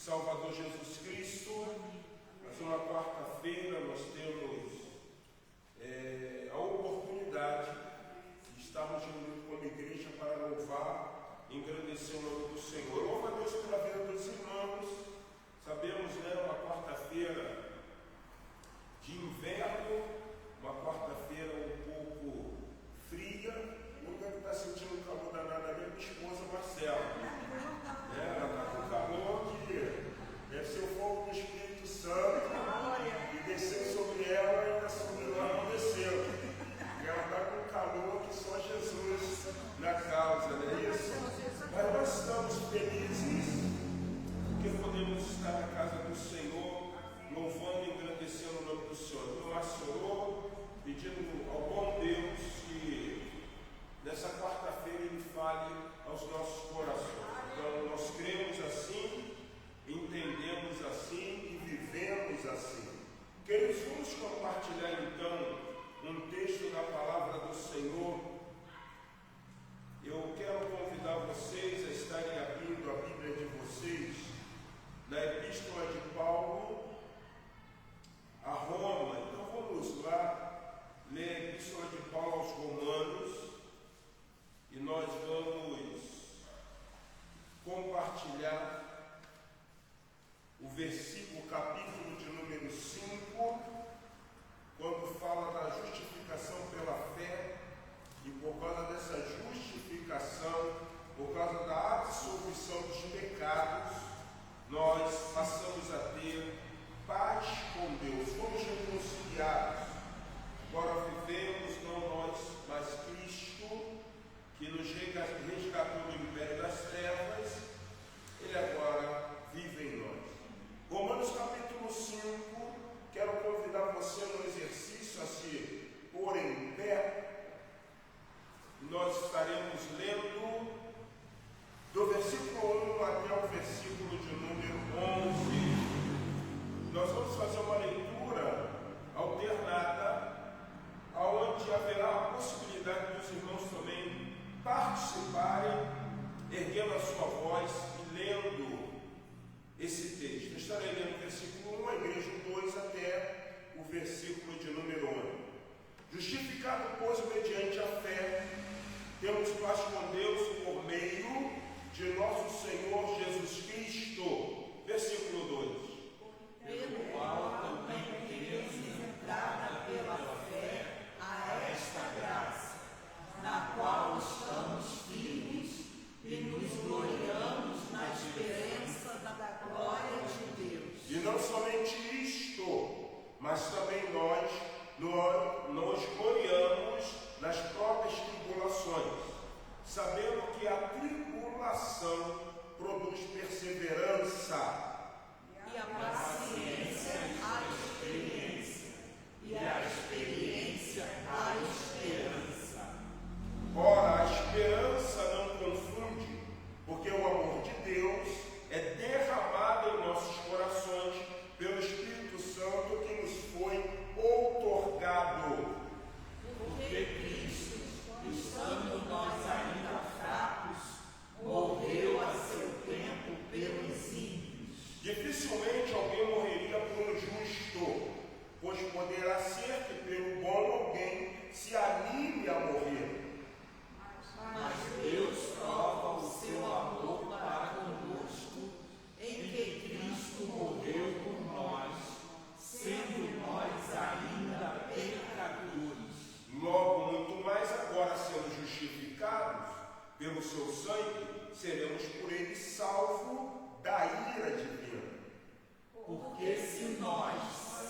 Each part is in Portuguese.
Salvador Jesus Cristo. Mais uma quarta-feira nós temos a oportunidade de estarmos reunidos como igreja para louvar e engrandecer o nome do Senhor. Louva a Deus pela vida dos irmãos. Sabemos, uma quarta-feira de inverno, uma quarta-feira um pouco fria. O único que está sentindo calor danado ali é minha esposa Marcela. Ela está com calor que deve ser o fogo do Espírito Santo e descer sobre ela e ainda sobre lá não desceu. Ela está com calor que só Jesus na causa, não é isso? Mas nós estamos felizes porque podemos estar na casa do Senhor, louvando e engrandecendo o nome do Senhor. O Márcio orou, pedindo ao bom Deus que nessa quarta-feira Ele fale aos nossos corações. Então nós cremos assim, entendemos assim e vivemos assim. Queridos, vamos compartilhar então um texto da palavra do Senhor. Eu quero convidar vocês a estarem abrindo a Bíblia de vocês na Epístola de Paulo a Roma. Então vamos lá ler a Epístola de Paulo aos Romanos e nós vamos compartilhar o versículo, capítulo de número 5, quando fala da justificação pela fé, e por causa dessa justificação, por causa da absolvição dos pecados, nós passamos a ter paz com Deus, fomos reconciliados. Agora vivemos não nós, mas Cristo, que nos resgatou do império das trevas. Ele agora vive em nós. Romanos capítulo 5, quero convidar você no exercício a se pôr em pé. Nós estaremos lendo do versículo 1 até o versículo de número 11. Nós vamos fazer uma leitura alternada, onde haverá a possibilidade dos irmãos também participarem, erguendo a sua voz e lendo esse texto. Eu estarei lendo o versículo 1, a igreja 2 até o versículo de número 11. Justificado, pois, mediante a fé, temos paz com Deus por meio de nosso Senhor Jesus Cristo. Versículo 2. Pelo qual também temos entrada pela fé a esta graça, na qual estamos firmes e nos gloriamos na esperança da glória de Deus. E não somente isto, mas também nós nos gloriamos nas próprias tribulações, sabendo que a tribulação produz perseverança, e a paciência a experiência, e a experiência a esperança. Ora, a esperança não confunde, porque o amor de Deus é derramado em nossos corações pelo Espírito Santo que nos foi outorgado. Porque Cristo, estando nós ainda fracos, morreu a seu tempo pelos ímpios. Dificilmente alguém morreria por um justo, pois poderá ser que pelo bom alguém se anime a morrer. Mas Deus prova o seu amor para conosco, em que Cristo morreu por nós, sendo nós ainda pecadores. Logo, muito mais agora sendo justificados pelo seu sangue, seremos por ele salvos da ira divina. Porque se nós,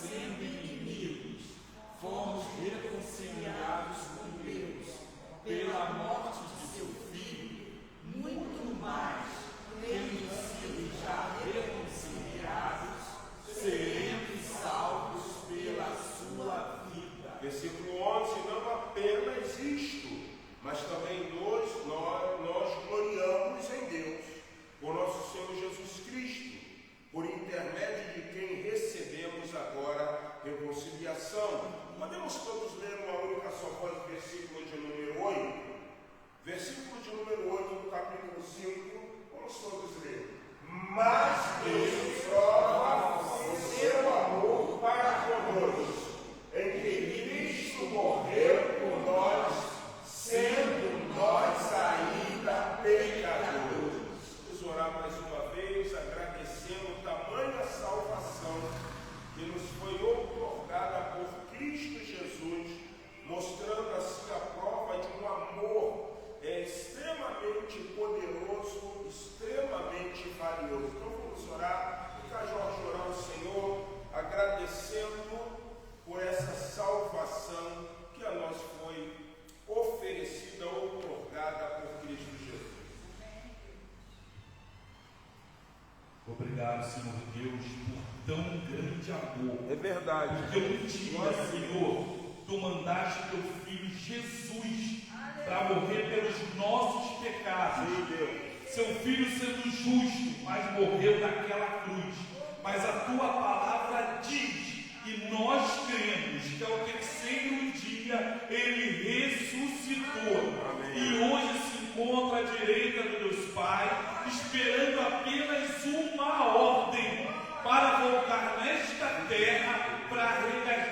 sendo inimigos, fomos reconciliados com Deus pela morte de seu Filho, muito mais, tendo sido já reconciliados, seremos salvos pela sua vida. Versículo 11, não apenas isto, mas também nós gloriamos em Deus, por nosso Senhor Jesus Cristo, por intermédio de quem recebemos agora reconciliação. Podemos todos ler uma única só voz o versículo de número 8? Versículo de número 8 do capítulo 5, vamos todos ler. Mas Deus prova o seu amor para conosco, em que Cristo morreu por nós, sendo nós ainda pecadores. Vamos orar mais uma vez, agradecendo tamanha salvação que nos foi outorgada por Cristo Jesus, mostrando assim a prova de um amor extremamente poderoso, extremamente valioso. Então vamos orar, fica Jorge orar ao Senhor, agradecendo por essa salvação que a nós foi oferecida, outorgada por Cristo Jesus. Obrigado, Senhor Deus, por tão grande amor. É verdade. Porque um dia, Senhor, Tu mandaste Teu Filho Jesus para morrer pelos nossos pecados. Sim, Deus. Seu Filho sendo justo, mas morreu naquela cruz. Mas a Tua palavra diz, e nós cremos, que ao terceiro dia Ele ressuscitou. Amém. E hoje se encontra à direita do Deus Pai, esperando apenas uma ordem para voltar nesta terra para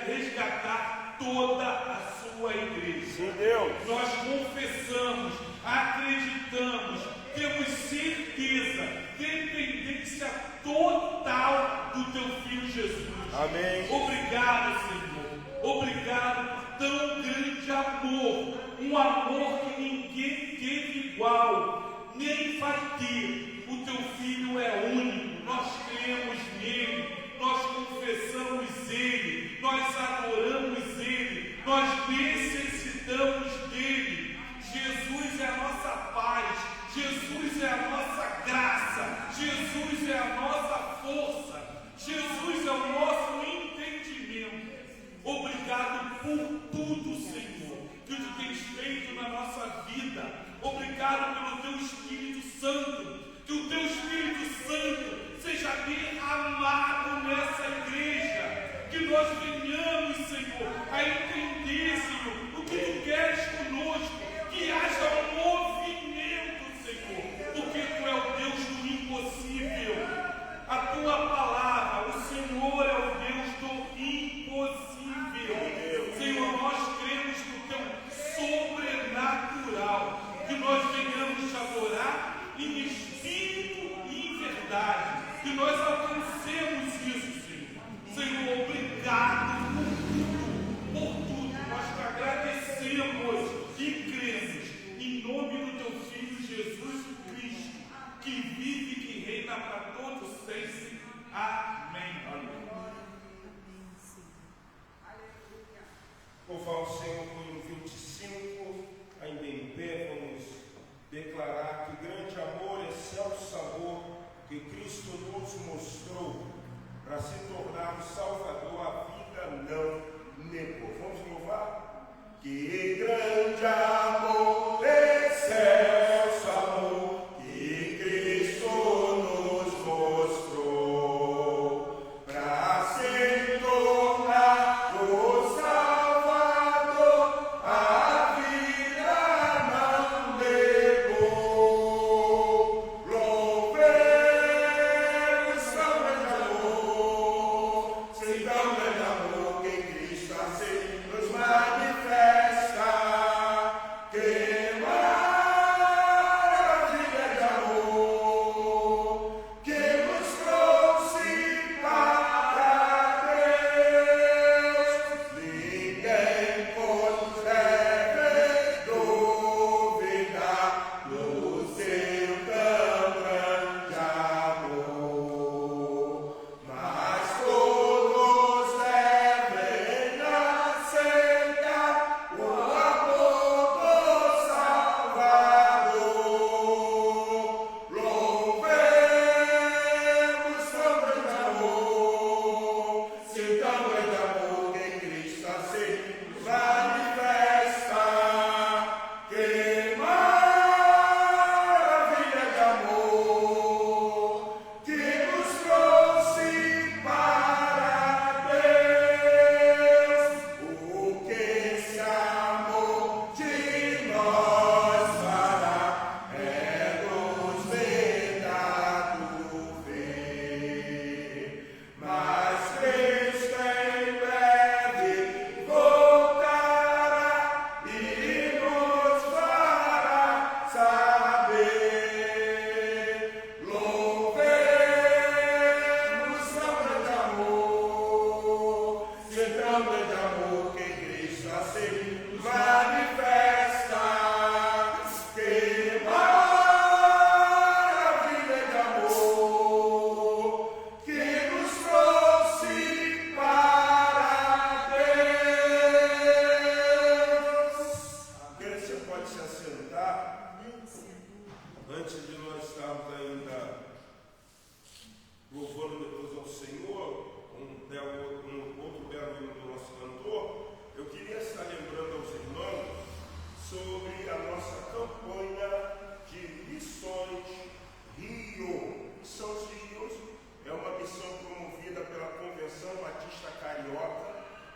resgatar toda a sua igreja. Sim, Deus. Nós confessamos, acreditamos, temos certeza, dependência total do Teu Filho Jesus. Amém. Obrigado, Senhor. Obrigado por tão grande amor. Um amor que ninguém teve igual, nem vai ter. O Teu Filho é único. Nós cremos nele. Nós confessamos Ele. Nós adoramos Ele. Nós necessitamos dele. Jesus é a nossa paz. Jesus é a nossa graça. Jesus é a nossa força. Jesus é o nosso entendimento. Obrigado por tudo, Senhor, que Tu tens feito na nossa vida. Obrigado pelo Teu Espírito Santo. Que o Teu Espírito Santo seja derramado nessa igreja. Que nós venhamos, Senhor, a entender, Senhor, o que Tu queres conosco. Que haja um movimento, Senhor, porque Tu é o Deus do impossível. A Tua palavra, o Senhor é o Deus do impossível. Senhor, nós cremos no Teu sobrenatural. Que nós venhamos te adorar em espírito e em verdade. Que nós alcancemos isso, Senhor. Senhor, obrigado por tudo.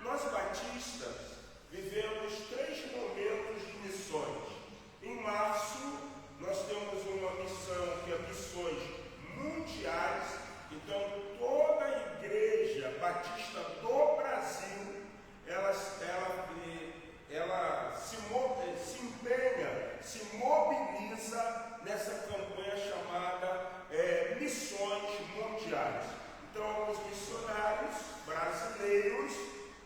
Nós batistas vivemos 3 momentos de missões. Em março, nós temos uma missão que é missões mundiais. Então, toda a igreja batista do Brasil, ela se empenha, se mobiliza nessa campanha chamada Missões Mundiais. Então, alguns missionários brasileiros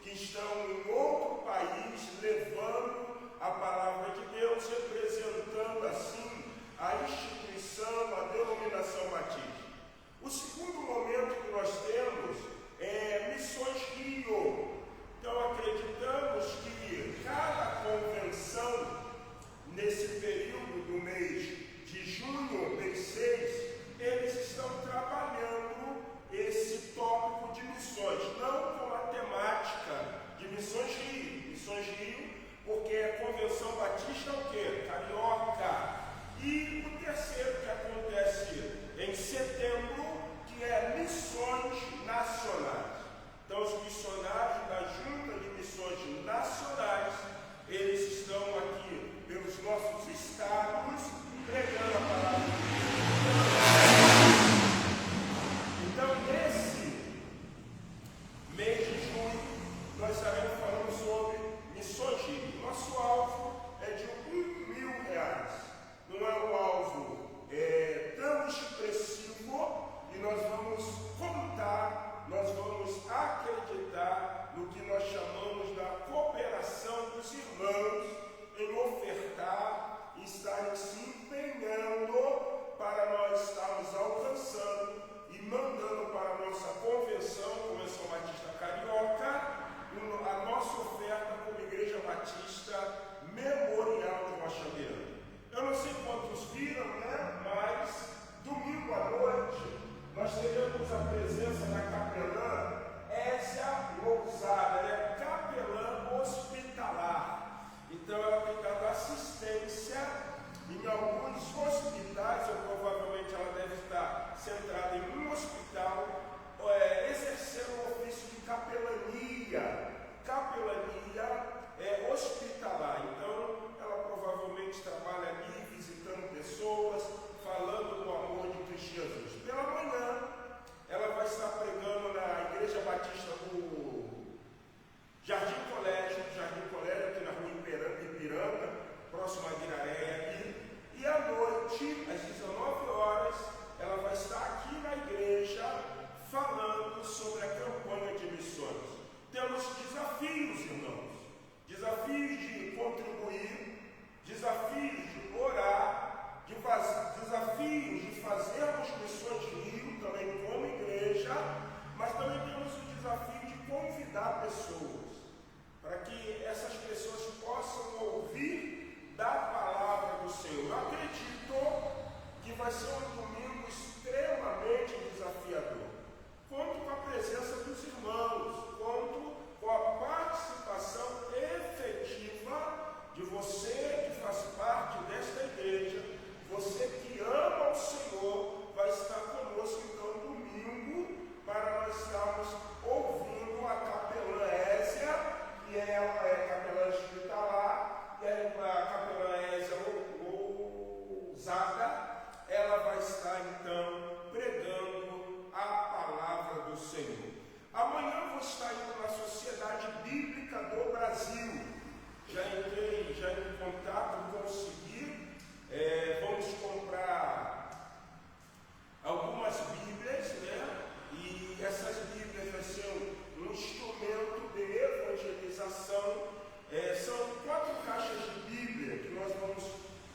que estão em outro país levando a palavra de Deus, representando assim a instituição, a denominação batista. O segundo momento que nós temos é Missões Rio. Então, acreditamos que cada convenção, nesse período do mês de junho, mês 6, eles estão trabalhando esse tópico de missões, não com a temática de Missões Rio. Missões Rio, porque a Convenção Batista é o quê? Carioca. E o terceiro que acontece em setembro, que é Missões Nacionais. Então, os missionários da Junta de Missões Nacionais, eles estão aqui pelos nossos estados, pregando a palavra de Deus. Então, nesse mês de junho, nós estaremos falando sobre Missões Rio. Nosso alvo é de R$1.000. Não é um alvo tão expressivo, e nós vamos contar, nós vamos acreditar no que nós chamamos da cooperação dos irmãos em ofertar e estarem se empenhando para nós estarmos alcançando e mandando para a nossa Convenção Batista Carioca, a nossa oferta como Igreja Batista Memorial de Rocha Beira. Eu não sei quantos viram, né? Mas domingo à noite nós teremos a presença da capelã Ésia Lousada, ela é capelã hospitalar. Então ela tem dado assistência em alguns hospitais, ou provavelmente ela deve estar centrada em um hospital, exercendo o ofício de capelania. Capelania é hospitalar. Então ela provavelmente trabalha ali, visitando pessoas, falando do amor de Cristo Jesus. Pela manhã, ela vai estar pregando na Igreja Batista do Jardim Colégio, aqui na rua Ipiranga, próximo a Guiraréia. E à noite, às 19 horas, ela vai estar aqui na igreja falando sobre a campanha de missões. Temos desafios, irmãos. Desafios de contribuir, desafios de orar, desafios de fazermos missões de Rio, também como igreja, mas também temos o desafio de convidar pessoas, para que essas pessoas possam ouvir da palavra do Senhor. Eu acredito que vai ser um domingo extremamente desafiador. Conto com a presença dos irmãos, conto com a participação efetiva de você que faz parte desta igreja, você que ama o Senhor, vai estar conosco então domingo, para nós estarmos ouvindo a capelã Ésia, que ela é capelã hospitalar, e a capelã Ésia Lousada, ela vai estar então pregando a palavra do Senhor. Amanhã eu vou estar indo na Sociedade Bíblica do Brasil. Já entrei em contato, consegui. Vamos comprar algumas Bíblias, né? E essas Bíblias vão ser um instrumento de evangelização. São 4 caixas de Bíblia que nós vamos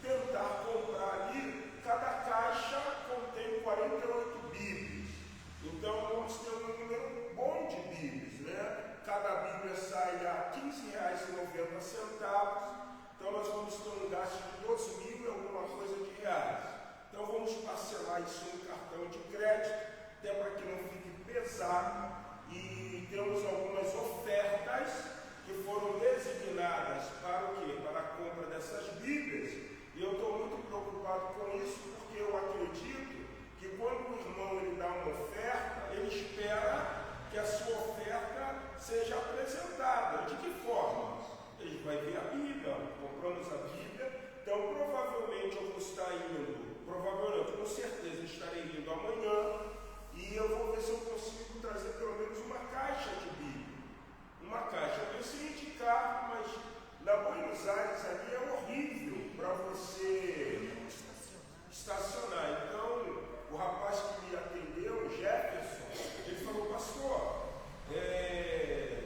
tentar comprar ali. Cada caixa contém 48 Bíblias. Então vamos ter um número bom de Bíblias, né? Cada Bíblia sai a R$ 15,90. Então nós vamos ter um gasto de 12.000 e alguma coisa de reais. Então vamos parcelar isso no cartão de crédito, até para que não fique pesado. E temos algumas ofertas que foram designadas para o quê? Para a compra dessas Bíblias. E eu estou muito preocupado com isso, porque eu acredito que quando o irmão ele dá uma oferta, ele espera que a sua oferta seja apresentada. provavelmente, com certeza, estarei indo amanhã e eu vou ver se eu consigo trazer pelo menos uma caixa de Bíblia. Uma caixa. Eu pensei em de carro, mas na Buenos Aires ali é horrível para você estacionar. Então, o rapaz que me atendeu, o Jefferson, ele falou: pastor, é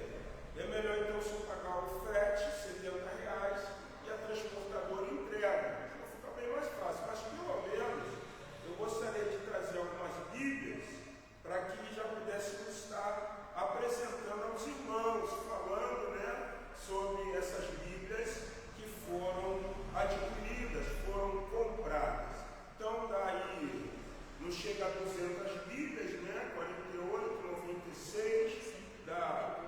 melhor então o senhor pagar o frete, R$70, e a transportadora entrega. Vai ficar bem mais fácil. Mas pelo menos eu gostaria de trazer algumas Bíblias para que já pudéssemos estar apresentando aos irmãos, falando, né, sobre essas Bíblias que foram adquiridas, foram compradas. Então daí não chega a 200 Bíblias, né? 48, 96, dá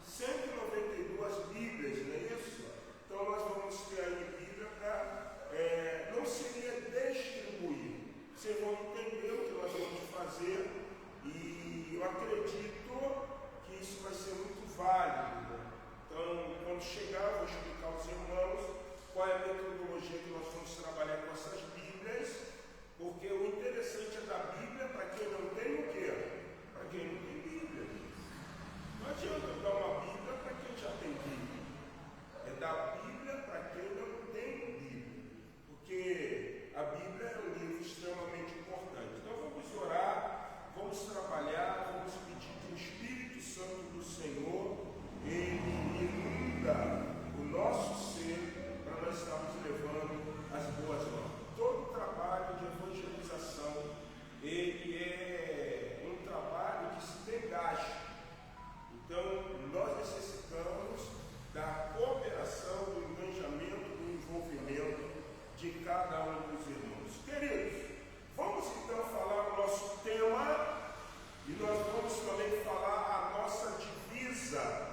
192 Bíblias, não é isso? Então nós vamos ter aí Bíblia para, não seria distribuir. Vocês vão entender o que nós vamos fazer e eu acredito que isso vai ser muito válido. Então, quando chegar, eu vou explicar aos irmãos qual é a metodologia que nós vamos trabalhar com essas Bíblias, porque o interessante é da Bíblia para quem não tem o quê? Para quem não tem Bíblia. Não adianta eu dar uma Bíblia para quem já tem Bíblia. É dar Bíblia para quem não tem Bíblia. Porque a Bíblia é um livro extremamente importante. Então vamos orar, vamos trabalhar, vamos pedir que o Espírito Santo do Senhor, ele inunda o nosso ser para nós estarmos levando as boas novas. Todo o trabalho de evangelização, ele é um trabalho que se tem gasto. Então, nós necessitamos da cooperação, do engajamento, do envolvimento de cada um dos irmãos. Queridos, vamos então falar o nosso tema e nós vamos também falar a nossa divisa.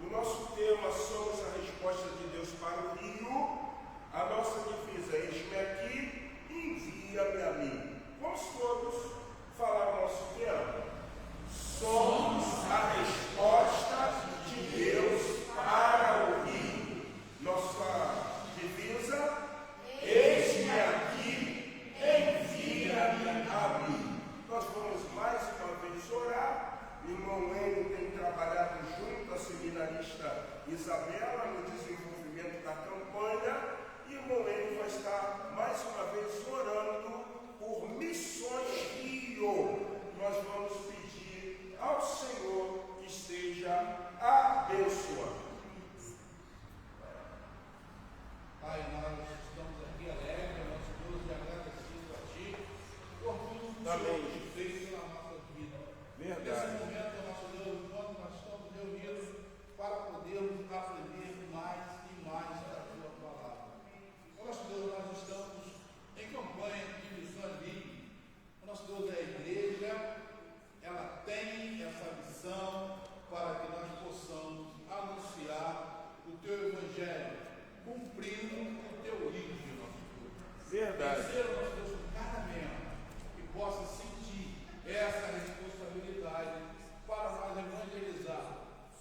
O nosso tema somos a resposta de Deus para o Rio. A nossa divisa, eis-me aqui, envia-me a mim. Vamos todos falar o nosso tema. Somos a resposta de Deus para o Rio. Nossa divisa, eis-me aqui, envia-me a mim. Nós vamos mais uma vez orar. O irmão Enio tem trabalhado junto à seminarista Isabela no desenvolvimento da campanha. E o irmão Enio vai estar mais uma vez orando por Missões Rio. Nós vamos pedir ao Senhor que esteja abençoando. Pai, nós estamos aqui alegres, nosso Deus, e agradecidos a Ti por tudo que o Senhor tem feito na nossa vida. Verdade. Nesse momento, nosso Deus, enquanto nós estamos reunidos para podermos aprender mais e mais da Tua palavra. Nosso Deus, nós estamos em campanha de Missões Rio. Nosso Deus, é a igreja, ela tem essa missão para que nós possamos anunciar o Teu Evangelho, cumprindo o Teu índio, nosso Deus. Verdade. Vencer, nosso Deus, com cada membro que possa sentir essa responsabilidade para nós evangelizar,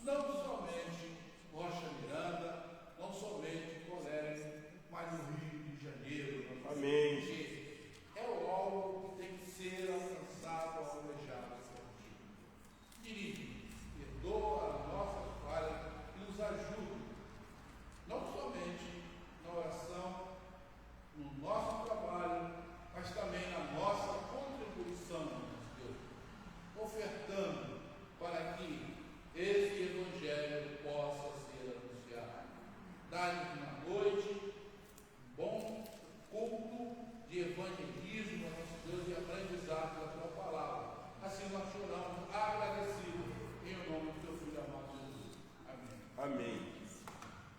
não somente Rocha Miranda, não somente Colégio, mas no Rio de Janeiro. Amém. Porque é o alvo que tem que ser alcançado, alvejado por Ti. Dirige, perdoa as nossas falhas e nos ajude, não somente na oração, no nosso trabalho, mas também na nossa contribuição, nosso Deus, ofertando para que esse Evangelho possa ser anunciado. Dá-nos uma noite, bom culto de evangelismo, nosso Deus, e aprendizado da Tua palavra. Assim nós choramos agradecidos em nome do Teu Filho amado Jesus. Amém. Amém.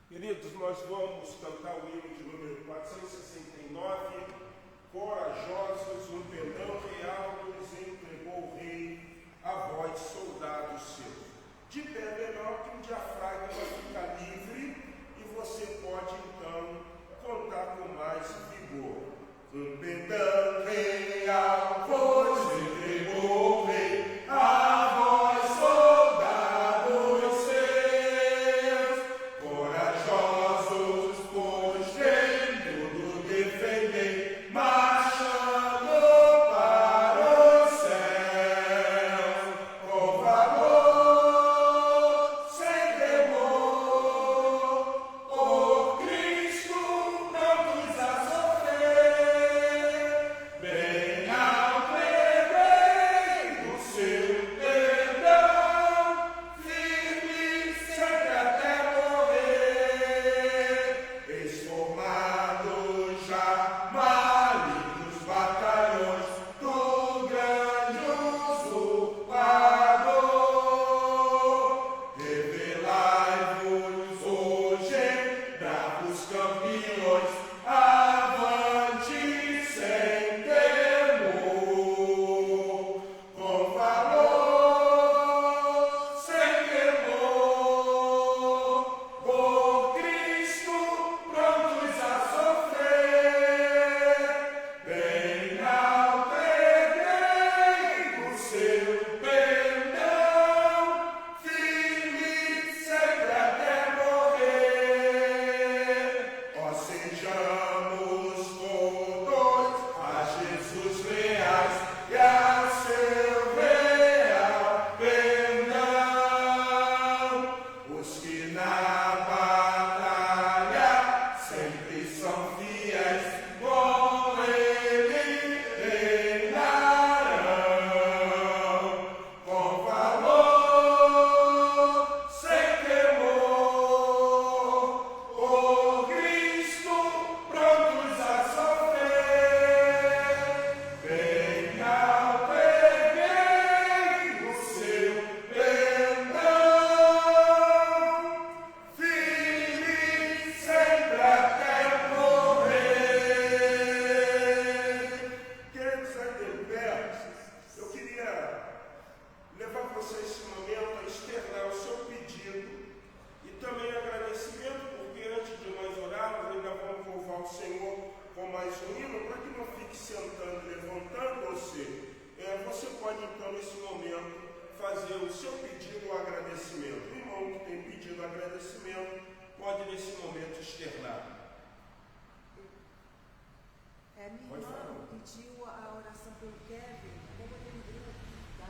Queridos, nós vamos cantar o hino de número 469, Corajosos, no pendão real nos entregou o rei, a voz soldados seus. De pé melhor que o diafragma fica livre e você pode então contar com mais vigor. No pendão real pois entregou o rei, a voz soldados seus, corajosos, pois tem tudo defendido. pedido agradecimento pode nesse momento externar. Minha Pode irmã falar. pediu a oração pelo Kevin, como tem um grupo da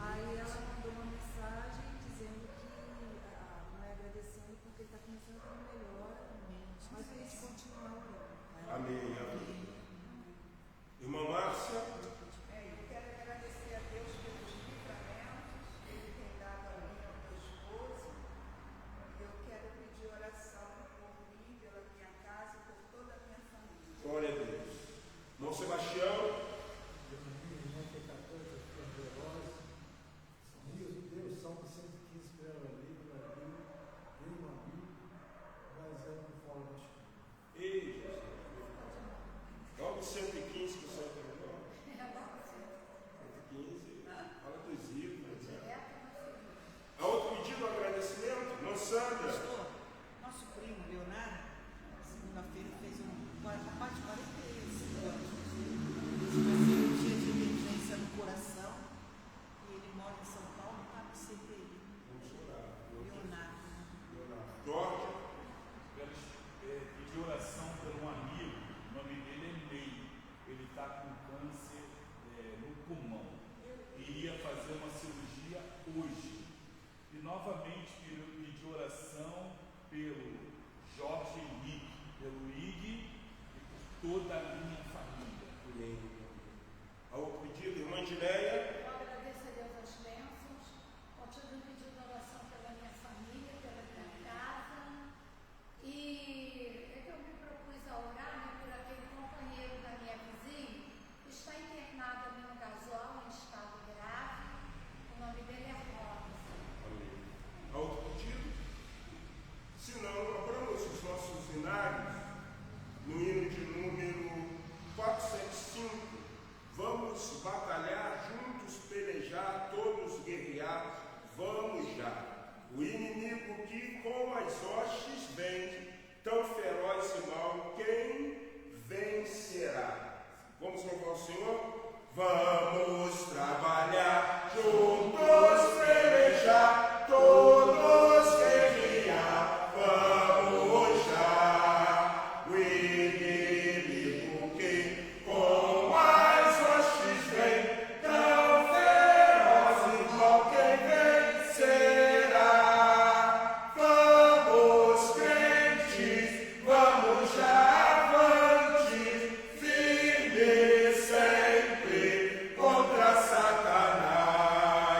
aí ela mandou uma mensagem dizendo que não é agradecendo porque ele está começando a ter melhora, mas a gente continuar orando. Amém. Amém. Irmã Márcia. Eu quero agradecer a Deus pelos livramentos que Ele tem dado a mim e ao meu esposo. Eu quero pedir oração por mim, pela minha casa e por toda a minha família. Glória a Deus. Irmão Sebastião. Salmo 115 para ela ali, dei uma Bíblia, mas ela não fala mais comigo. Ei, Jesus. Logo 115 que o Senhor perguntou. 115. Fala dos ídolos. Há outro pedido, agradecimento? Não, Sandra. Pastor, nosso primo Leonardo, segunda-feira fez mais de 45 anos. Isso vai ser um dia de emergência no coração. E ele mora em São Paulo, está no CTI. Vamos orar. Leonardo. Jorge. Pedir oração por um amigo, o nome dele é Ney. Ele está com câncer no pulmão. Iria fazer uma cirurgia hoje. E novamente pedir oração pelo Jorge Henrique, pelo Ig e por toda a minha família. Amém. Há outro pedido, irmã Dileia. Eu agradeço a Deus as bênçãos, continuo pedindo oração pela minha família, pela minha casa, e é que eu me propus a orar, né, por aquele companheiro da minha vizinha, que está internado ali no casual, em estado grave, o nome dele é Rosa. Amém. Há outro pedido? Se não, abramos os nossos inários no hino de número 475. Vamos batalhar juntos, pelejar, todos guerrear. Vamos já. O inimigo que com as hostes vem, tão feroz e mal, quem vencerá? Vamos louvar o Senhor? Vamos trabalhar juntos, pelejar, todos guerrear. Vamos já. O inimigo que com as hostes vem, tão feroz e mal, quem vencerá? Vamos, crentes, vamos já avante, firme sempre contra Satanás.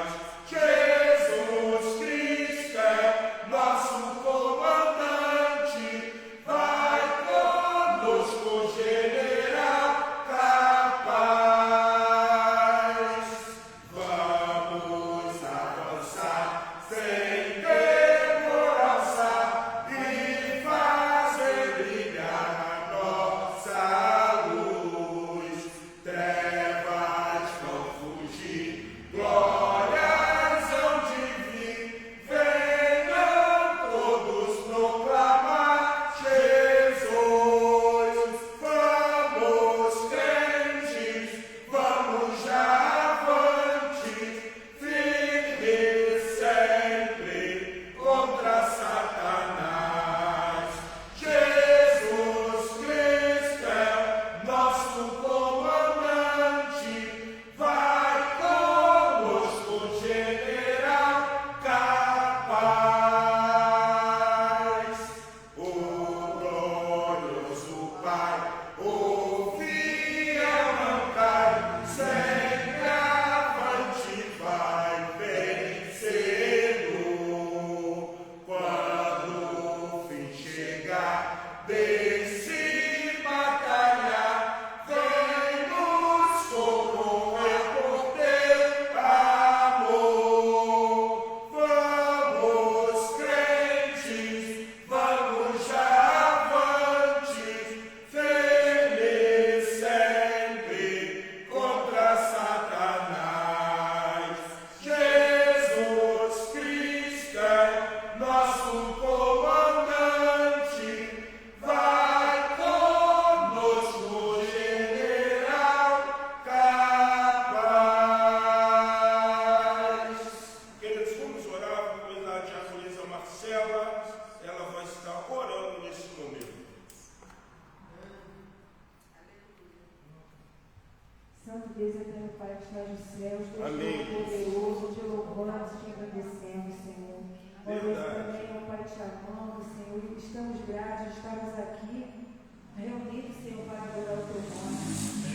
agradecendo, Senhor. Ó Deus, também, ó Pai, te amando, Senhor, e estamos gratos de estarmos aqui reunidos, Senhor, para adorar o teu nome.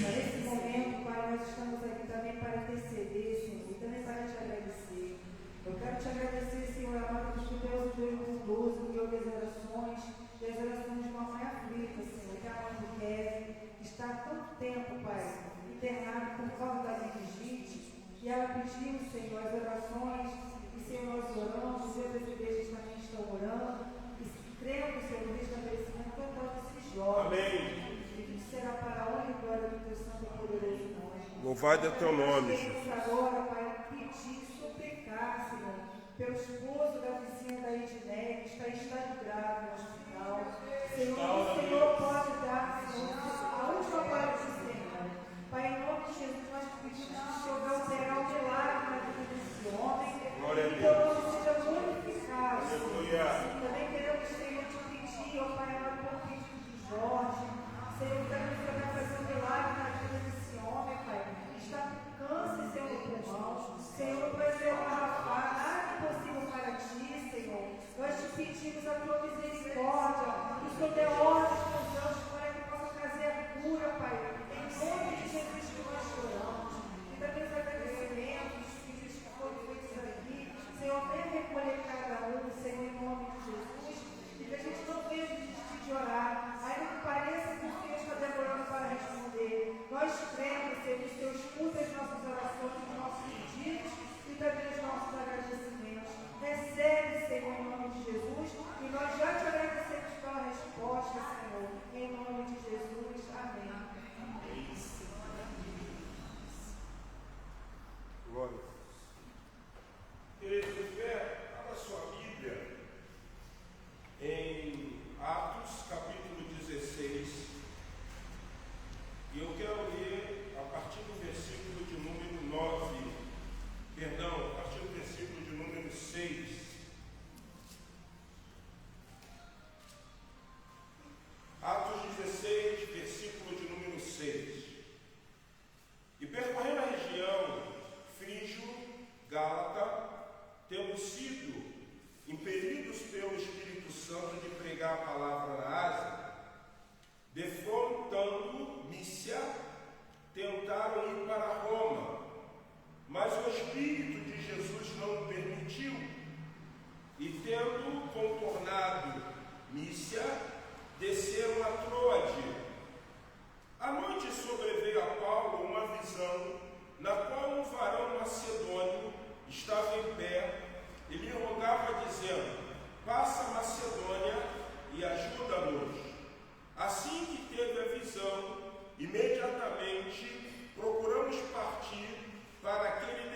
Nesse momento, Pai, nós estamos aqui também para interceder, Senhor, e também para te agradecer. Eu quero te agradecer, Senhor, amado, por tu és o Deus bondoso, que ouve as orações, e as orações de uma mãe aflita, Senhor, que é a mãe do Kevin, que está há tanto tempo, Pai, internado por causa da meningite, e ela pediu, Senhor, as orações, e, Senhor, nós oramos, os outras igrejas também estão orando, e crendo, Senhor, no estabelecimento total desses jovens. Amém. E que será para a honra e glória do teu santo e poderoso nome. Louvado é teu nome, Nós Jesus. queremos agora, Pai, pedir, suplicar, Senhor, pelo esposo da vizinha da Edneia, que está em estado grave no hospital. Senhor, o Senhor pode dar, Senhor, a última palavra do Senhor. Pai, em nome de Jesus, nós pedimos que o Senhor vai operar um milagre na vida desse homem. Glória a E Deus. teu nome seja glorificado. Aleluia. Também queremos, Senhor, te pedir, ó Pai, amado, pelo pedido de Jorge. Senhor, também o Senhor vai fazer um milagre na vida desse homem, Pai. Está com câncer, Senhor, no pulmão. Senhor, tu és Jeová Rafá, nada é impossível para ti, Senhor. Nós te pedimos a tua misericórdia, que o Senhor dê ordem para os anjos para que possa trazer a cura, Pai. Em nome de Jesus que nós choramos. E também os agradecimentos, os pedidos que foram feitos aqui. Senhor, venha recolher cada um, Senhor, em nome de Jesus. E que a gente não venha desistir de orar, ainda que pareça que o Senhor está demorando para responder. Nós cremos, Senhor, que o Senhor escuta as nossas orações, os nossos pedidos e também os nossos agradecimentos. Recebe, Senhor, em nome de Jesus, e nós já te agradecemos pela resposta, Senhor, em nome de Jesus. Amém. Glória a Deus. Querido, abra sua Bíblia em Atos, capítulo 16. E eu quero ler a partir do versículo de número 9. Perdão, a partir do versículo de número 6. Atos 16, versículo de número 6. E percorrendo a região Frígio, Gálata, tendo sido impelidos pelo Espírito Santo de pregar a palavra na Ásia, defrontando Mísia, tentaram ir para Roma, mas o Espírito de Jesus não o permitiu, e tendo contornado Mísia, desceram a Troade. À noite sobreveio a Paulo uma visão, na qual um varão macedônio estava em pé e lhe rogava, dizendo: passa a Macedônia e ajuda-nos. Assim que teve a visão, imediatamente procuramos partir para aquele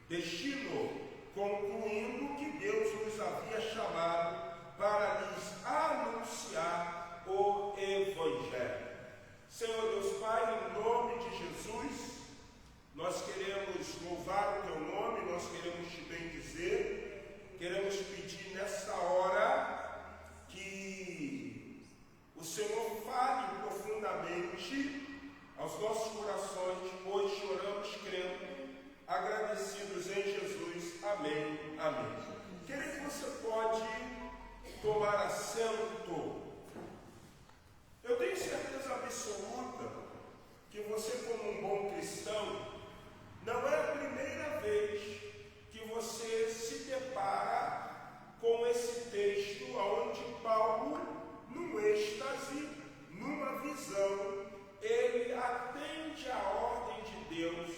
destino, concluindo que Deus nos havia chamado para lhes anunciar o Evangelho. Senhor Deus Pai, em nome de Jesus, nós queremos louvar o teu nome, nós queremos te bendizer, queremos pedir nesta hora que o Senhor fale profundamente aos nossos corações, pois choramos crendo, agradecidos em Jesus. Amém. Amém. Querido, você pode tomar assento. Eu tenho certeza absoluta que você, como um bom cristão, não é a primeira vez que você se depara com esse texto onde Paulo, num êxtase, numa visão, ele atende a ordem de Deus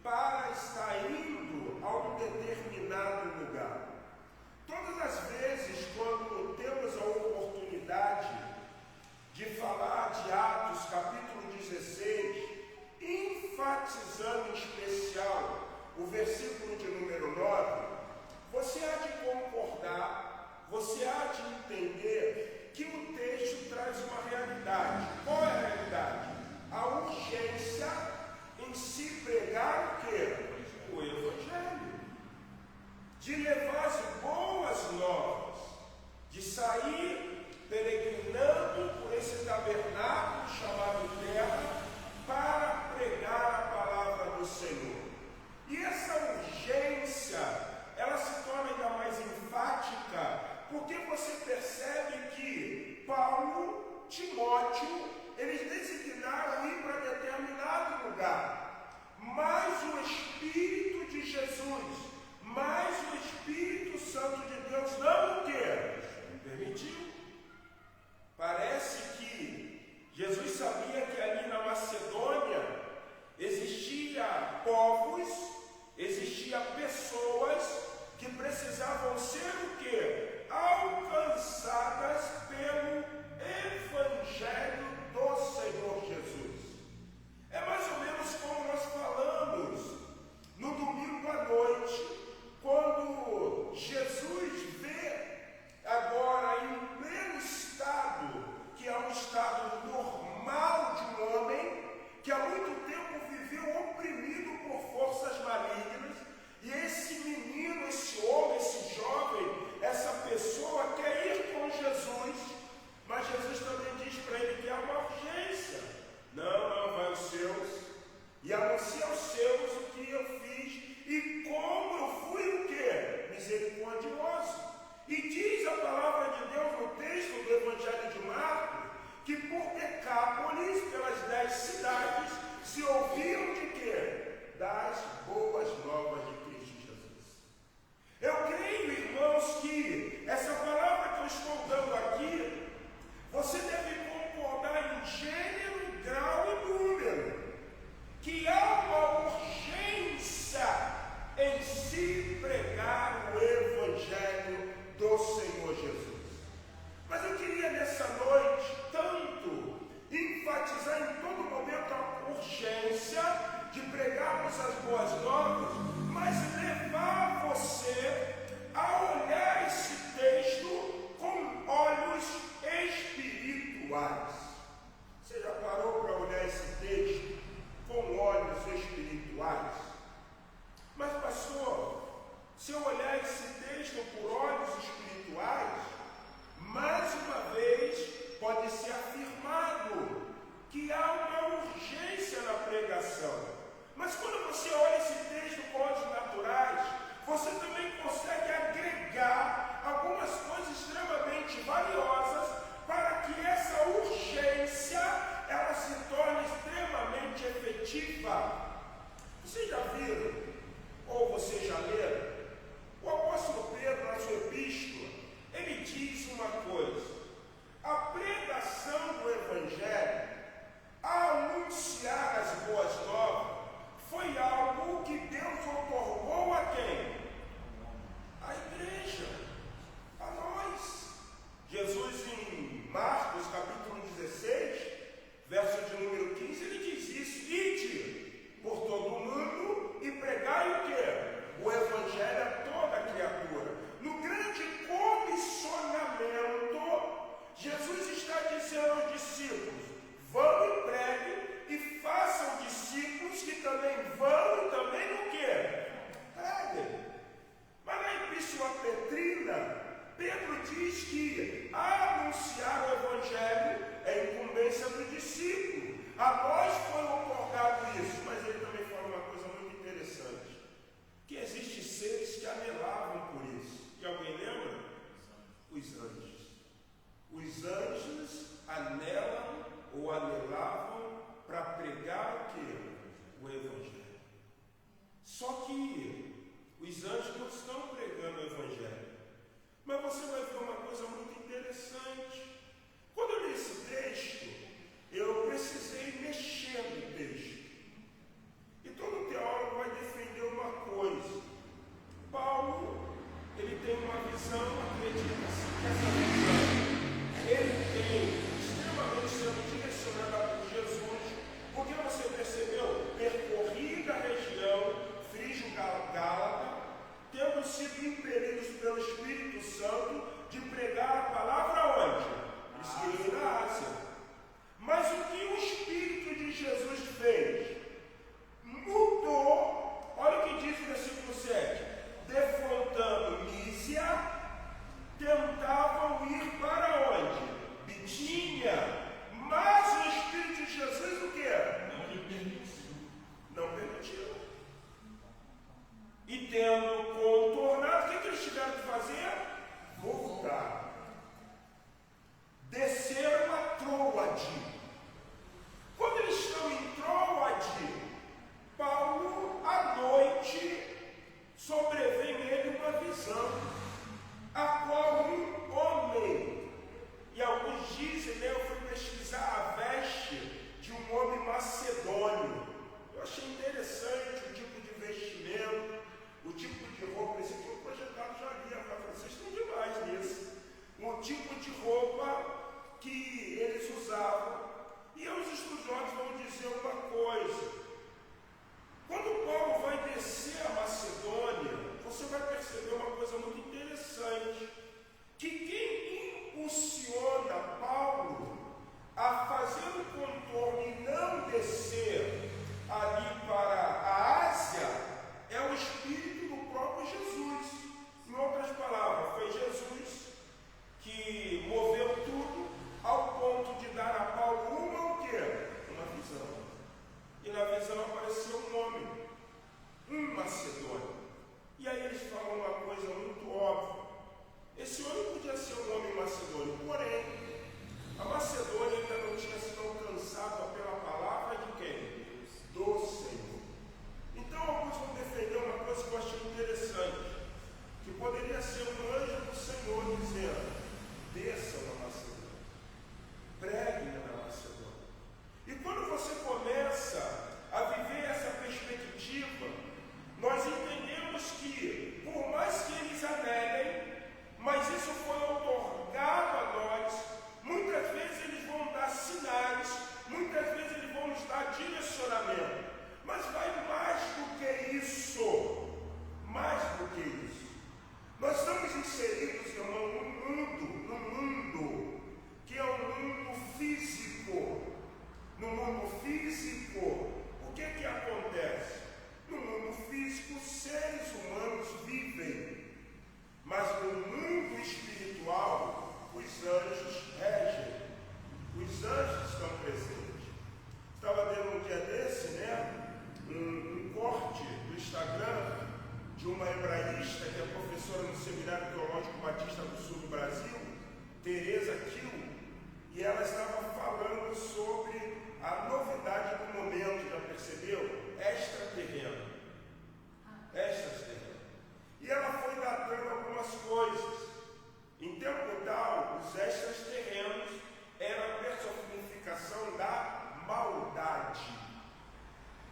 para estar indo a um determinado lugar. Todas as vezes, quando temos a oportunidade de falar de Atos, capítulo 16, enfatizando em especial o versículo de número 9, você há de concordar, você há de entender que o texto traz uma realidade. Qual é a realidade? A urgência em se pregar o quê? O Evangelho. De levar as boas novas, de sair peregrinando por esse tabernáculo chamado terra para pregar a palavra do Senhor. E essa urgência vão ser o quê? Alcançadas pelo Evangelho do Senhor Jesus. É mais ou menos como nós falamos no domingo à noite, quando Jesus vê agora em pleno estado, que é um estado normal de um homem, que há muito tempo viveu oprimido por forças malignas, e esse menino, esse homem, esse jovem, essa pessoa quer ir com Jesus, mas Jesus também diz para ele que há uma urgência. Não, vai aos seus, e anuncia aos seus o que eu fiz, e como eu fui o quê? Misericordioso. E diz a palavra de Deus no texto do Evangelho de Marcos, que por Decápolis, pelas 10 cidades, se ouviam de quê? Das boas novas de Cristo Jesus. Eu creio, irmãos, que essa palavra que eu estou dando aqui, você deve concordar em gênero, grau e número, que há uma urgência em se pregar o Evangelho do Senhor Jesus. Mas eu queria nessa noite tanto enfatizar em todo momento a urgência de pregarmos as boas novas, mas levar você a olhar esse texto com olhos espirituais. Você já parou para olhar esse texto com olhos espirituais? Mas pastor, se eu olhar esse texto por olhos espirituais, mais uma vez pode ser afirmado que há uma urgência na pregação. Mas quando você olha esse texto com olhos naturais, você também consegue agregar algumas coisas extremamente valiosas para que essa urgência ela se torne extremamente efetiva. Vocês já viram, ou vocês já leram, o apóstolo Pedro, na sua epístola, ele diz uma coisa: a pregação do Evangelho, a anunciar as boas novas, foi algo que Deus otorgou a quem? A igreja, a nós. Jesus, em Marcos capítulo 16, verso de número 15, ele diz isso: ide por todo o mundo e pregai o quê? O Evangelho a toda criatura. No grande comissionamento, Jesus está dizendo aos discípulos: vão e preguem e façam discípulos que também vão e também o quê? Preguem. Mas na epístola petrina, Pedro diz que anunciar o Evangelho é incumbência do discípulo. A nós foi otorgado isso, mas ele também fala uma coisa muito interessante, que existem seres que anelavam por isso. E alguém lembra? Os anjos. Os anjos anelam ou anelavam para pregar o quê? O Evangelho. Só que os anjos não estão pregando o Evangelho. Mas você vai ver uma coisa muito interessante. Quando eu li esse texto, eu precisei mexer no texto. E todo teólogo vai defender uma coisa. Paulo, ele tem uma visão, acredita-se que essa visão, ele tem extremamente sendo direcionada por Jesus, porque você percebeu, percorrida a região frígio-gálata, tendo sido impelidos pelo Espírito Santo de pregar a palavra onde? Esqueci na Ásia. Mas o que o Espírito de Jesus fez? Mudou. Olha o que diz o versículo 7. Defrontando Mísia, tentavam ir para onde? Bitínia. Mas o Espírito de Jesus o quê? Não lhe permitiu. Não permitiu. E tendo contornado, o que eles tiveram que fazer? Voltar. Desceram a Troade. Quando eles estão em Troade, Paulo, à noite, sobrevém nele uma visão, a qual um homem, e alguns dizem, eu fui pesquisar a veste de um homem macedônio. Eu achei interessante o tipo de vestimento, o tipo de roupa. Esse aqui é um projetado já havia desçam na Macedônia. Preguem na Macedônia. E quando você começa a viver essa perspectiva, nós entendemos que, por mais que eles anelem, mas isso foi otorgado a nós. Muitas vezes eles vão dar sinais, muitas vezes eles vão nos dar direcionamento, mas vai mais do que isso. Mais do que isso. Nós estamos inseridos, irmão, num mundo que é um mundo físico. No mundo físico, o que acontece? No mundo físico, seres humanos vivem, mas no mundo espiritual, os anjos regem, os anjos estão presentes. Estava vendo um dia desse, um corte do Instagram de uma hebraísta que é professora no Seminário Teológico Batista do Sul do Brasil, Teresa Kiel, e ela estava falando sobre a novidade do momento, já percebeu? Extraterreno. Extraterreno. E ela foi datando algumas coisas. Em tempo tal, os extraterrenos eram a personificação da maldade.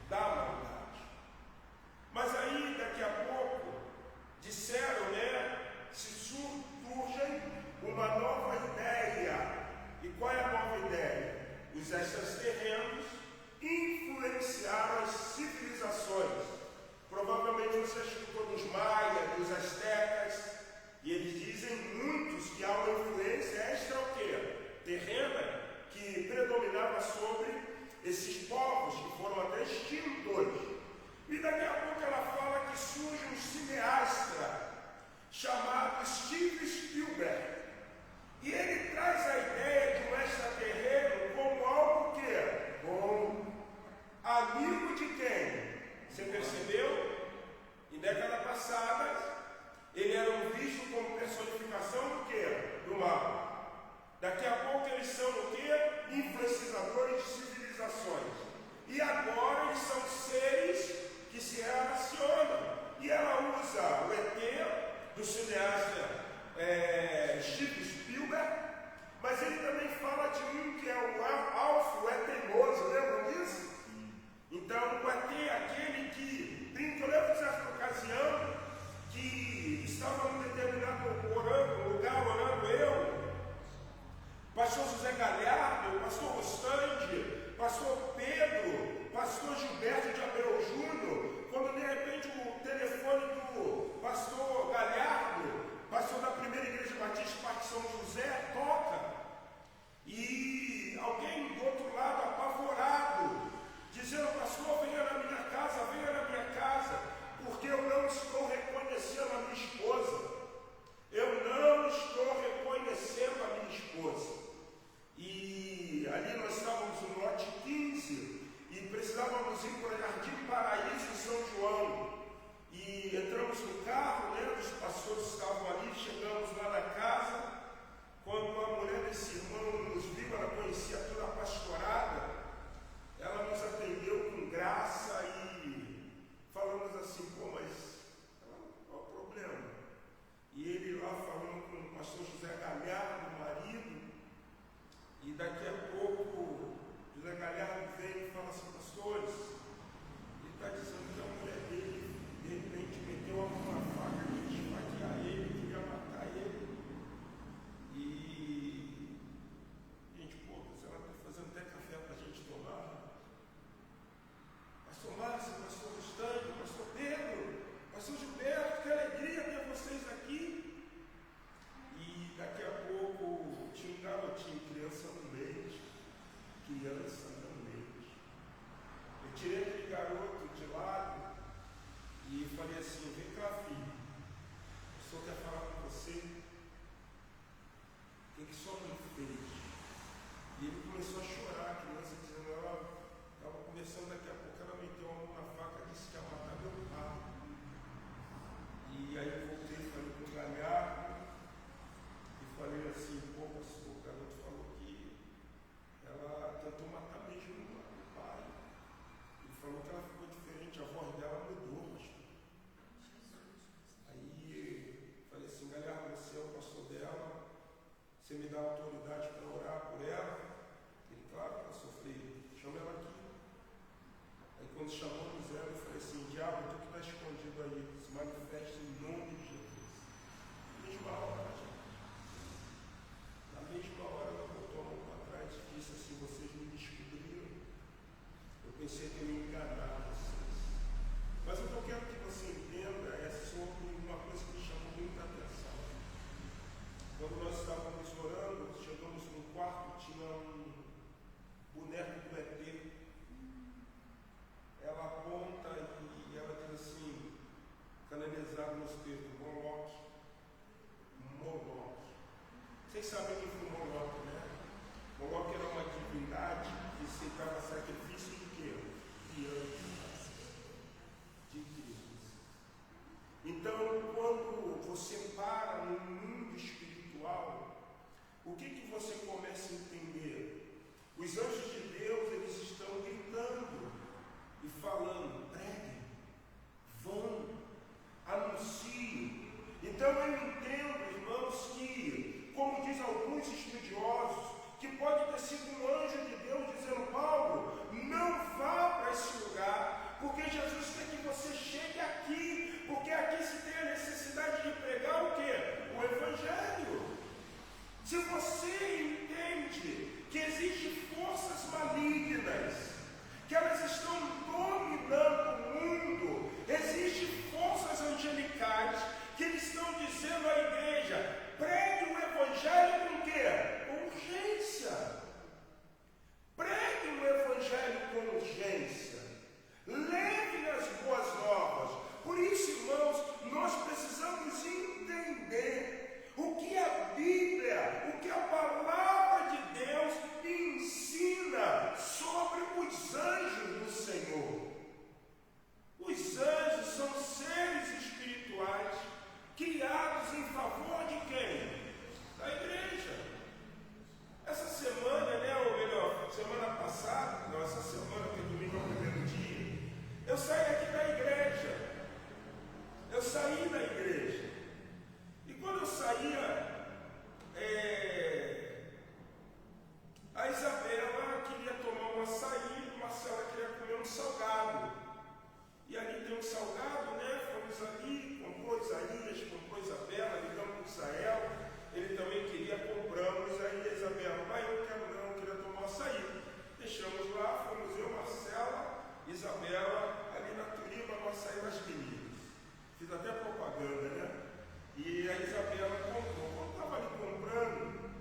Da maldade. Mas aí, daqui a pouco, disseram, se surgem uma nova ideia. E qual é a nova ideia? Os extraterrenos influenciaram as civilizações. Provavelmente você escutou dos maias, dos astecas, e eles dizem muitos que há uma influência extra o quê? Terrena, que predominava sobre esses povos que foram até extintos. E daqui a pouco ela fala que surge um cineasta chamado Steven Spielberg. E ele traz a ideia de um extraterreno como algo que é bom, amigo de quem? Você percebeu? Em décadas passadas, ele era visto como personificação do quê? Do mal. Daqui a pouco eles são o quê? Influenciadores de civilizações. E agora eles são seres que se relacionam. E ela usa o ET do cineasta Steven Spielberg, mas ele também fala de um que é o Alf, o é teimoso, lembram disso? Então o ET é aquele que brinca. Eu lembro de certa ocasião que estava num determinado lugar orando eu, pastor José Galhardo, pastor Rostande, pastor Pedro, pastor Gilberto de Abreu Júnior, quando de repente o telefone do pastor Galhardo, pastor da primeira igreja batista Parque São José, toca, e alguém do outro lado apavorado, dizendo: pastor, venha na minha casa, porque eu não estou reconhecendo a minha esposa. Eu não estou reconhecendo a minha esposa. E ali nós estávamos no lote 15 e precisávamos ir para o Jardim Paraíso em São João. E entramos no carro, os pastores estavam ali, chegamos lá na casa. Quando a mulher desse irmão nos viu, ela conhecia toda a pastorada, ela nos atendeu com graça e falamos assim: pô, mas qual é o problema? E ele lá falando com o pastor José Galhardo, o marido, e daqui a pouco José Galhardo vem e fala assim: pastores, ele está dizendo que a mulher dele de repente meteu a mão na baseado nos textos Moloque. Vocês sabem quem foi Moloque, né? Moloque era uma divindade que aceitava sacrifício de quê? Crianças. De crianças. Então, quando você para no mundo espiritual, o que você começa a entender? Os anjos de Deus, eles estão gritando e falando: preguem, vão, anunciem. Então eu entendo, irmãos, que, como diz alguns estudiosos, que pode ter sido um anjo de Deus dizendo: Paulo, não vá para esse lugar, porque Jesus quer que você chegue aqui, porque aqui se tem a necessidade de pregar o quê? O Evangelho. Se você entende que existem forças malignas, que elas estão dominando o mundo, existem forças angelicais que eles estão dizendo à igreja: pregue o Evangelho com o quê? Com urgência. Pregue o Evangelho com urgência. Leve as boas novas. Por isso, irmãos, nós precisamos entender o que a Bíblia, o que a palavra de Deus ensina sobre os anjos do Senhor. Os anjos são seres espirituais criados em favor de quem? Da igreja. Essa semana, né, ou melhor, semana passada, não, essa semana, que domingo é o primeiro dia, eu saí aqui da igreja. Eu saí da igreja. E quando eu saía, a Isabela queria tomar um açaí, a Marcela queria comer um salgado. E ali tem um salgado, né? Fomos ali, comprou Isaías, comprou Isabela, ligamos para o Israel, ele também queria, compramos. Aí a Isabela: pai, eu quero não, eu queria tomar um açaí. Deixamos lá, fomos eu, Marcela, Isabela, ali na Turiba, no açaí das meninas. Fiz até propaganda, né? E a Isabela comprou. Quando estava ali comprando,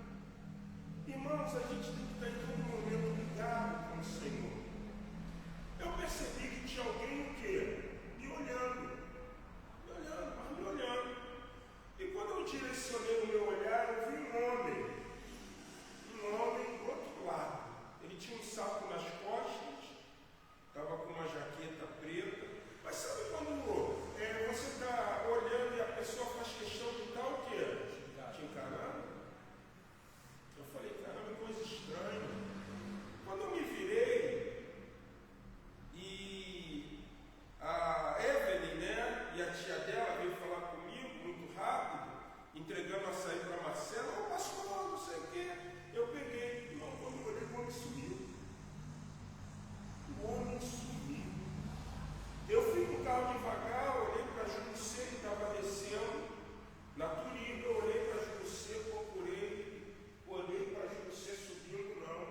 irmãos, a gente tem que estar em todo momento ligado com o Senhor. Eu percebi que tinha alguém o quê? Me olhando, mas me olhando. E quando eu direcionei o meu olhar, eu vi um homem do outro lado. Ele tinha um saco nas costas, estava com uma jaqueta preta. Mas sabe quando você está olhando e a pessoa faz questão de estar o quê? Te encarando? Eu falei: caramba, coisa estranha. Quando eu me virei, e a Evelyn, né, e a tia dela veio falar comigo muito rápido, entregando açaí para a Marcela: ô pastor, não sei o quê. Eu peguei, irmão, quando eu olhei, o homem sumiu. O homem sumiu. Eu fui no carro devagar, olhei para Jurucê, que estava descendo na Turiba, eu olhei para Jurucê, procurei, olhei para Jurucê subindo, não.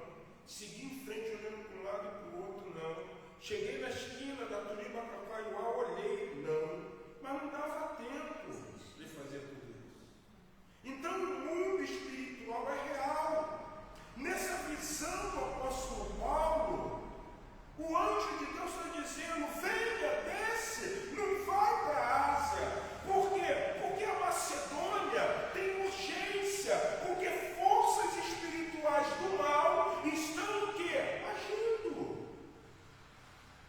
Segui em frente, olhando para um lado e para o outro, não. Cheguei na esquina da Turiba Capaiuá, olhei, não. Mas não dava tempo de fazer tudo isso. Então o mundo espiritual é real. Nessa visão do apóstolo Paulo, o anjo de Deus está dizendo: venha, desce, não vai para a Ásia. Por quê? Porque a Macedônia tem urgência, porque forças espirituais do mal estão o quê? Agindo.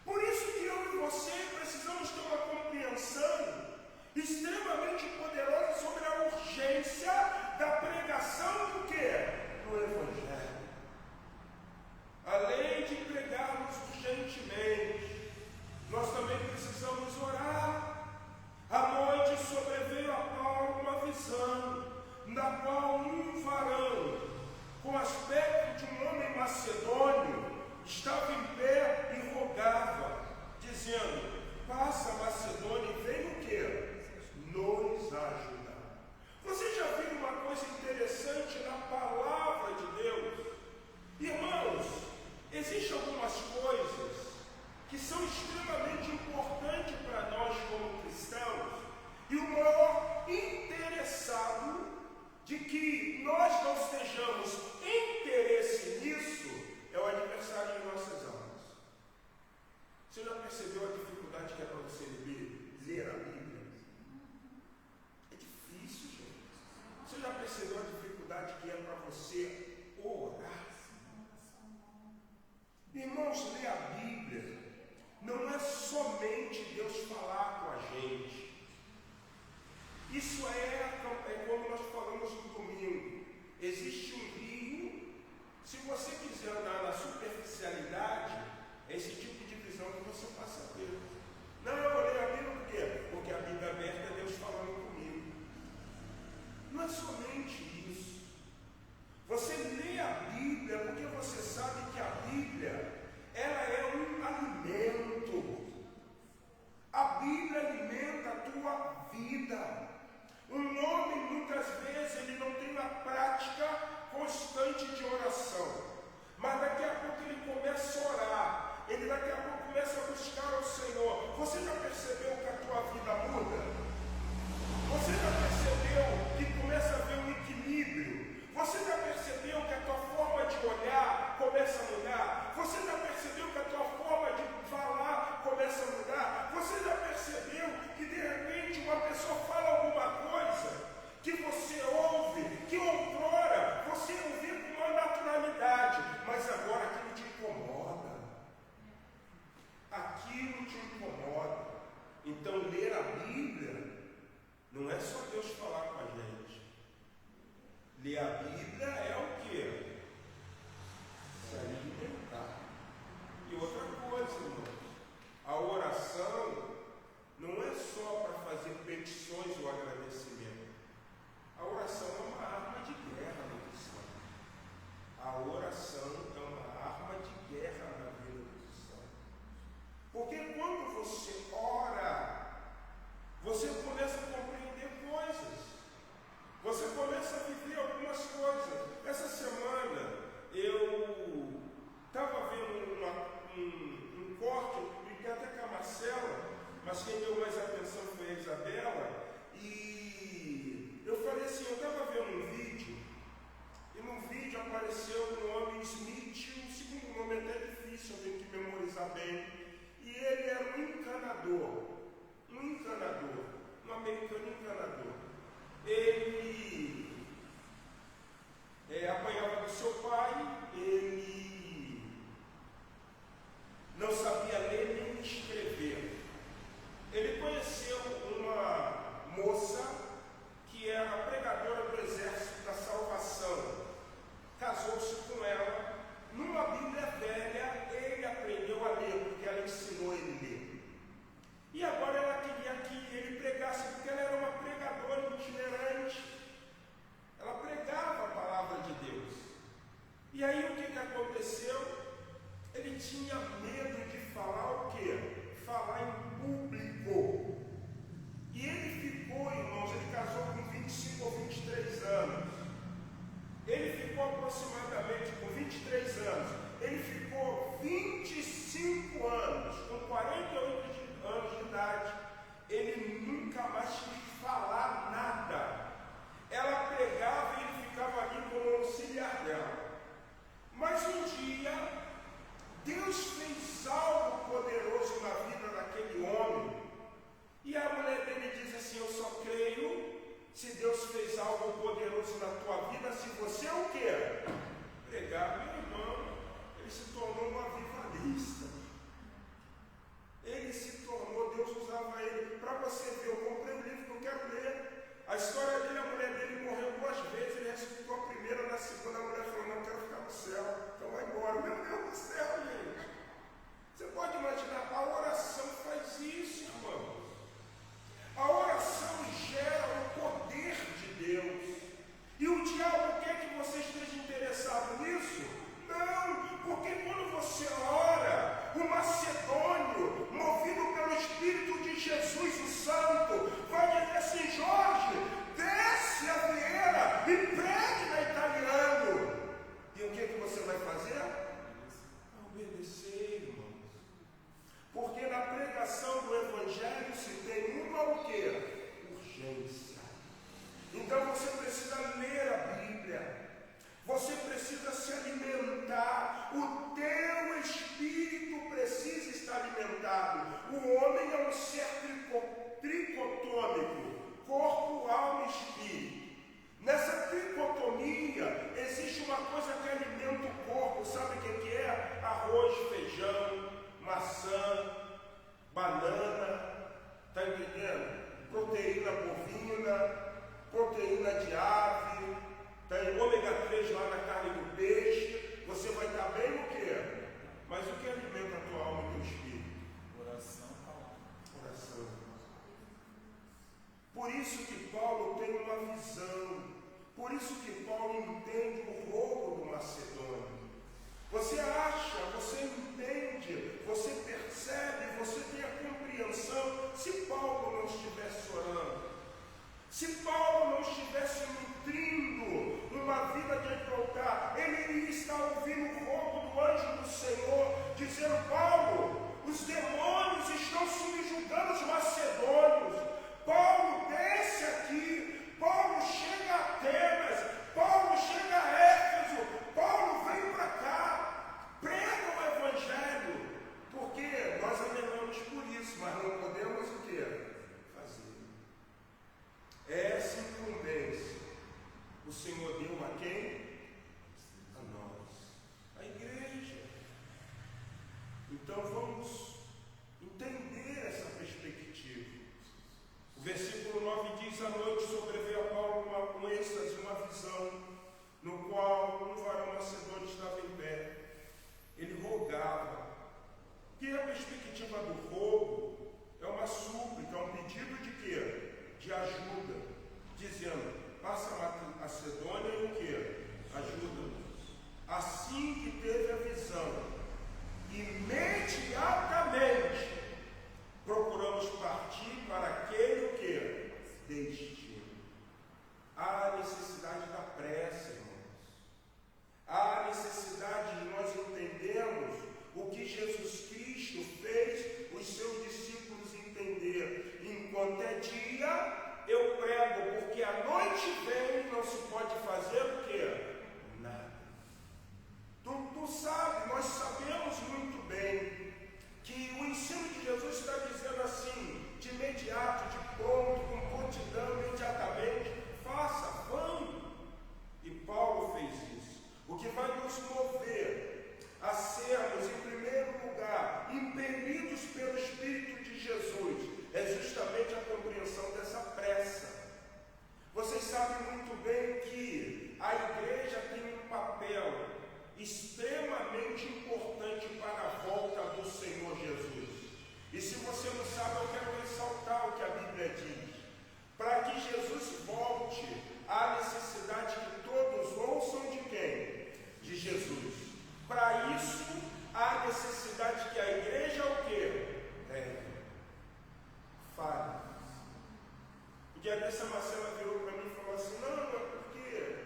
Por isso que eu e você precisamos ter uma compreensão extremamente poderosa sobre a urgência da pregação do quê? Do Evangelho. Além de pregarmos urgentemente, nós também precisamos orar. À noite sobreveio a Paulo uma visão, na qual um varão, com aspecto de um homem macedônio, estava em pé e rogava, dizendo: passa a Macedônia e vem o quê? Nos ajudar. Você já viu uma coisa interessante na palavra de Deus? Irmãos, existem algumas coisas que são extremamente importantes para nós como cristãos, e o maior interessado de que nós não estejamos interesse nisso é o aniversário de nossas almas. Você já percebeu a dificuldade que é para você ler a Bíblia? Isso é como nós falamos no domingo. Existe um rio. Se você quiser andar na superficialidade, é esse tipo de visão que você passa a ter. Não, eu leio a Bíblia por quê? Porque a Bíblia aberta é Deus falando comigo. Não é somente isso. Você lê a Bíblia porque você sabe que a Bíblia, ela é um alimento. A Bíblia alimenta a tua vida. Um homem, muitas vezes, ele não tem uma prática constante de oração. Mas daqui a pouco ele começa a orar. Ele daqui a pouco começa a buscar ao Senhor. Você já percebeu que a tua vida muda? Você já percebeu que começa a haver um equilíbrio? Você já percebeu que a tua forma de olhar começa a mudar? Você já percebeu que a tua forma de falar começa a mudar? Você já percebeu que de repente uma pessoa fala alguma coisa que você ouve, que outrora você ouvia com uma naturalidade, mas agora aquilo te incomoda? Aquilo te incomoda. Então ler a Bíblia não é só Deus falar com a gente. Ler a Bíblia é o quê? Se alimentar. E outra coisa, irmãos, a oração não é só para fazer petições ou agradecimento. A oração é uma arma de guerra no cristão. A oração é uma arma de guerra na vida do cristão. Porque quando você ora, você começa a compreender coisas. Você começa a viver algumas coisas. proteína de ave, tem ômega 3 lá na carne do peixe, você vai estar bem o quê? Mas o que alimenta a tua alma e teu espírito? Oração. Oração. Por isso que Paulo tem uma visão, por isso que Paulo entende o rogo do Macedônio. Você acha, você entende, você percebe, você tem a compreensão. Se Paulo não estivesse orando, se Paulo não estivesse nutrindo uma vida de altar, ele iria estar ouvindo o rogo do anjo do Senhor, dizendo: Paulo, os demônios estão subjugando os macedônios. Paulo, desce aqui. Paulo, chega a Atenas. Paulo, chega a Éfeso. Paulo, vem para cá. Prega o Evangelho. Porque nós anelamos por isso, mas não podemos o quê? Fazer. Essa incumbência o Senhor deu a quem? A nós. A igreja. Então vamos entender essa perspectiva. O versículo 9 diz: à noite sobreveio a Paulo um êxtase, uma visão, no qual um varão macedônio estava em pé. Ele rogava. Que a perspectiva do rogo é uma súplica, um pedido de quê? De ajuda, dizendo: passa a Macedônia e o quê? Ajuda-nos. Assim que teve a visão, imediatamente procuramos partir para aquele o quê? Destino. Há necessidade da pressa, irmãos. Há necessidade de nós entendermos o que Jesus Cristo fez os seus discípulos entender. Enquanto é dia, eu prego, porque a noite vem e não se pode fazer o quê? Nada. Tu sabe, nós sabemos muito bem que o ensino de Jesus está dizendo assim, de imediato, de pronto, com prontidão, imediatamente: faça, vamos. E Paulo fez isso. O que vai nos mover a sermos, em primeiro lugar, impelidos pelo Espírito de Jesus, é justamente a compreensão dessa pressa. Vocês sabem muito bem que a igreja tem um papel extremamente importante para a volta do Senhor Jesus. E se você não sabe, eu quero ressaltar o que a Bíblia diz. Para que Jesus volte, há necessidade que todos ouçam de quem? De Jesus. Para isso, há necessidade que a igreja o quê? Fale. O dia dessa Marcela virou para mim e falou assim: não, é porque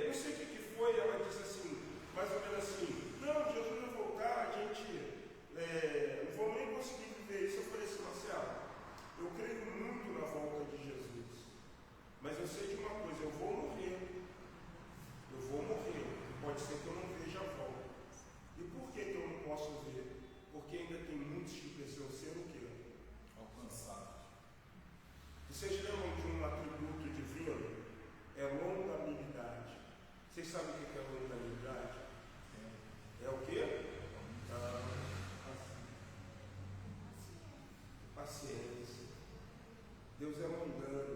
não sei o que foi. Ela disse assim, mais ou menos assim: não, Jesus vai voltar, a gente não vou nem conseguir viver isso. Eu falei assim: Marcela, eu creio muito na volta de Jesus, mas eu sei de uma coisa: eu vou morrer, pode ser que eu não veja a volta. E por que eu não posso ver? Porque ainda tem muitos que precisam ser o quê? Alcançados. Vocês lembram de um atributo divino? É longanimidade. Vocês sabem o que é longanimidade? É o quê? Paciência. Deus é longânimo.